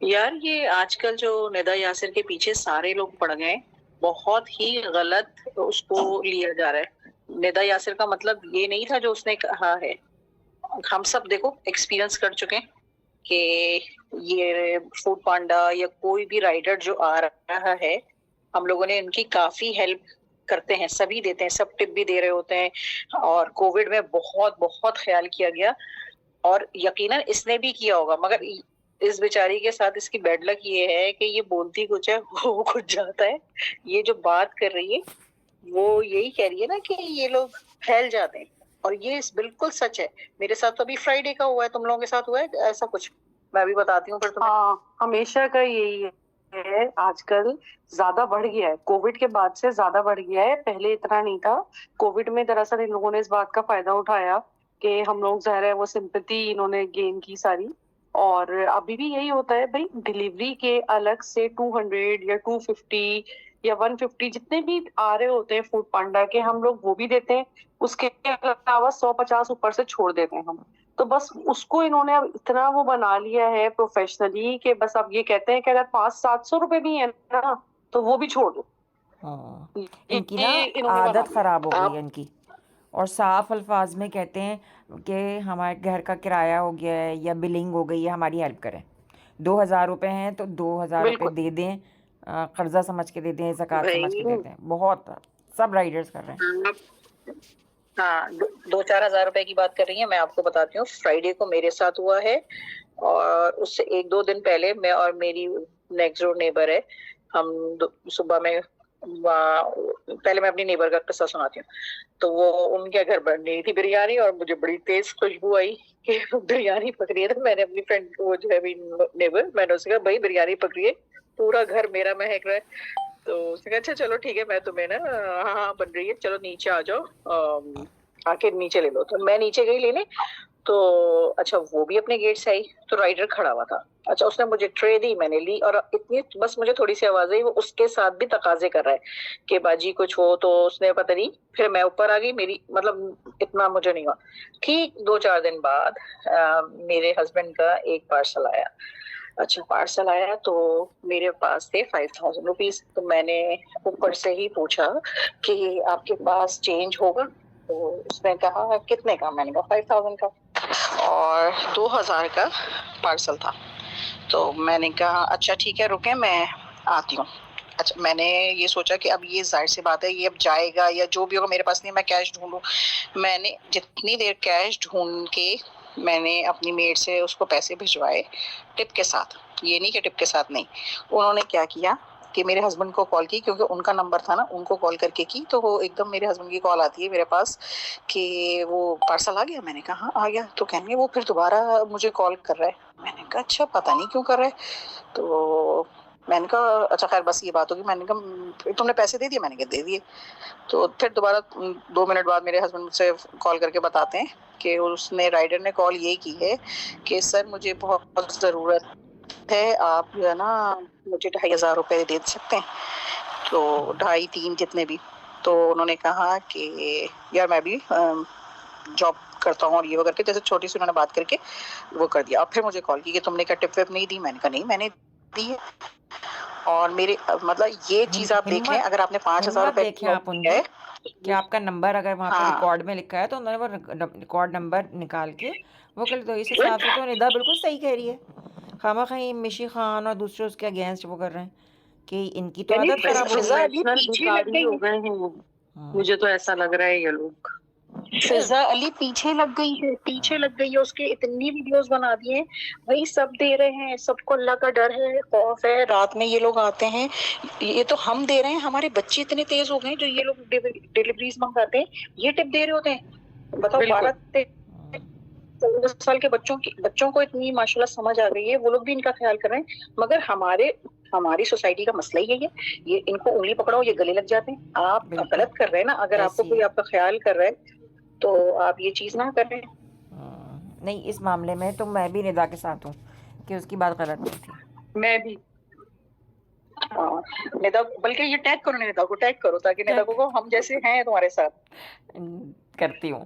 यार ये आजकल जो निदा यासिर के पीछे सारे लोग पड़ गए हैं, बहुत ही गलत उसको लिया जा रहा है। निदा यासिर का मतलब ये नहीं था जो उसने कहा है। हम सब देखो एक्सपीरियंस कर चुके हैं कि ये फूड पांडा या कोई भी राइडर जो आ रहा है, हम लोगों ने उनकी काफी हेल्प करते हैं, सभी देते हैं, सब टिप भी दे रहे होते हैं। और कोविड में बहुत बहुत ख्याल किया गया और यकीनन इसने भी किया होगा, मगर इस बेचारी के साथ इसकी बैड लक ये है कि ये बोलती कुछ है वो कुछ जाता है। ये जो बात कर रही है वो यही कह रही है ना कि ये लोग फैल जाते हैं, और ये बिल्कुल सच है। मेरे साथ तो अभी फ्राइडे का हुआ है, तुम लोगों के साथ हुआ है ऐसा कुछ? मैं अभी बताती हूँ फिर तुम्हें। हाँ, हमेशा का यही है। आजकल ज्यादा बढ़ गया है, कोविड के बाद से ज्यादा बढ़ गया है, पहले इतना नहीं था। कोविड में दरअसल इन लोगों ने इस बात का फायदा उठाया कि हम लोग ज़ाहिर है वो सिंपैथी इन्होंने गेन की सारी। और अभी भी यही होता है भाई, डिलीवरी के अलग से 200 या 250 या 150 जितने भी आ रहे होते हैं फूड पांडा के, हम लोग वो भी देते हैं। उसके अलावा 150 ऊपर से छोड़ देते हैं हम। तो बस उसको इन्होंने अब इतना वो बना लिया है प्रोफेशनली कि बस अब ये कहते हैं कि अगर 500-700 रुपए भी है ना तो वो भी छोड़ दो। हाँ, इनकी ना ये इन्होंने बना आदत लिया। ख़राब हो गई है आप इनकी। और साफ अल्फाज में कहते हैं कि हमारे घर का किराया हो गया है या बिलिंग हो गई है, हमारी हेल्प करें। 2,000 रुपये हैं तो 2,000 रुपये बिल्कुल। दे दें, कर्जा समझ के दे दें, ज़कात समझ के भाई, दे दें। बहुत सब राइडर्स कर रहे हैं। आप हाँ, 2-4 हज़ार रुपए की बात कर रही है। मैं आपको बताती हूँ, फ्राइडे को मेरे साथ हुआ है और उससे 1-2 दिन पहले मैं और मेरी नेक्स्ट डोर नेबर है, हम सुबह में पहले मैं अपनी नेबर का किस्सा सुनाती हूँ। तो वो उनके घर बन रही थी बिरयानी और मुझे बड़ी तेज खुशबू आई कि बिरयानी पक रही है। तो मैंने अपनी फ्रेंड, वो जो है अभी नेबर, मैंने उससे कहा भाई बिरयानी पक रही है, पूरा घर मेरा महक रहा है। तो उसने कहा अच्छा चलो ठीक है, मैं तुम्हें ना, हाँ हाँ बन रही है, चलो नीचे आ जाओ, आके नीचे ले लो। तो मैं नीचे गई लेने। तो अच्छा, वो भी अपने गेट से आई तो राइडर खड़ा हुआ था। अच्छा, उसने मुझे ट्रे दी, मैंने ली, और इतनी बस मुझे थोड़ी सी आवाज आई, वो उसके साथ भी तकाजे कर रहा है कि बाजी कुछ हो। तो उसने पता नहीं, फिर मैं ऊपर आ गई, मेरी मतलब इतना मुझे नहीं हुआ। ठीक 2-4 दिन बाद मेरे हस्बैंड का एक पार्सल आया। अच्छा, पार्सल आया तो मेरे पास थे 5,000 रुपीज। तो मैंने ऊपर से ही पूछा कि आपके पास चेंज होगा? तो उसने कहा कितने का? मैंने कहा 5,000 का, और 2,000 का पार्सल था। तो मैंने कहा अच्छा ठीक है, रुके मैं आती हूँ। अच्छा, मैंने ये सोचा कि अब ये जाहिर सी बात है, ये अब जाएगा या जो भी होगा, मेरे पास नहीं, मैं कैश ढूंढूं। मैंने जितनी देर कैश ढूंढ के मैंने अपनी मेड से उसको पैसे भिजवाए, टिप के साथ। ये नहीं कि टिप के साथ नहीं, उन्होंने क्या किया कि मेरे हस्बैंड को कॉल की, क्योंकि उनका नंबर था ना, उनको कॉल करके की। तो वो एकदम मेरे हस्बैंड की कॉल आती है मेरे पास कि वो पार्सल आ गया। मैंने कहा हाँ आ गया। तो कहेंगे वो फिर दोबारा मुझे कॉल कर रहा है। मैंने कहा अच्छा, पता नहीं क्यों कर रहा है। तो मैंने कहा अच्छा खैर बस ये बात होगी। मैंने कहा तुमने पैसे दे दिए? मैंने कहा दे दिए। तो फिर दोबारा 2 मिनट बाद मेरे हस्बैंड मुझसे कॉल करके बताते हैं कि उसने, राइडर ने कॉल ये की है कि सर मुझे बहुत ज़रूरत है, आप जो है ना मुझे 2,500 रुपये दे सकते हैं। तो 2.5-3 जितने भी। तो उन्होंने कहा कि यार मैं भी जॉब करता हूँ और ये वो करके, जैसे छोटी सी उन्होंने बात करके वो कर दिया। अब फिर मुझे कॉल की कि तुमने क्या टिप विप नहीं दी? मैंने कहा नहीं, मैंने दी है। और मेरे मतलब ये चीज आप देख लें, हिम्मत अगर आपने 5,000 हिम्मत रुपए देखें नोट आप किया उनकी है। कि आपका नंबर अगर वहाँ पे हाँ, रिकॉर्ड में लिखा है तो उन्होंने वो रिकॉर्ड नंबर निकाल के वो कर। तो इस हिसाब से तो निदा बिल्कुल सही कह रही है। खामा खाई मिशी खान और दूसरे उसके अगेंस्ट वो कर रहे हैं कि इनकी तो यानी आदत खराब हो गई। फिजा अली प्रोफेशनल पीछे लग भिखारी गई हो है। गए हैं वो। हाँ। मुझे तो ऐसा लग रहा है ये लोग। फिजा अली पीछे लग गई है, पीछे लग गई है। उसके इतनी वीडियोस बना दिए हैं, वही सब दे रहे हैं। सबको अल्लाह का डर है, खौफ है। रात में ये लोग आते हैं, ये तो हम दे रहे हैं, हमारे बच्चे इतने तेज हो गए हैं जो ये लोग डिलीवरीज मंगाते हैं, ये टिप दे रहे होते हैं। बताओ, बिल्कुल। 12-14 साल के बच्चों को इतनी माशाल्लाह समझ आ गई है, वो लोग भी इनका ख्याल कर रहे हैं। मगर हमारी सोसाइटी का मसला ही यही है, ये इनको उंगली पकड़ाओ ये गले लग जाते हैं। आप बिल्कुल गलत कर रहे हैं ना, अगर आपको ऐसी कोई है। आपका ख्याल कर रहा है तो आप ये चीज ना करें। नहीं, इस मामले में तो मैं भी निदा के साथ हूँ कि उसकी बात गलत नहीं थी। मैं भी। हाँ, निदा, बल्कि ये टैग करो, निदा को टैग करो ताकि निदा टैग को हम जैसे हैं तुम्हारे साथ। करती हूँ।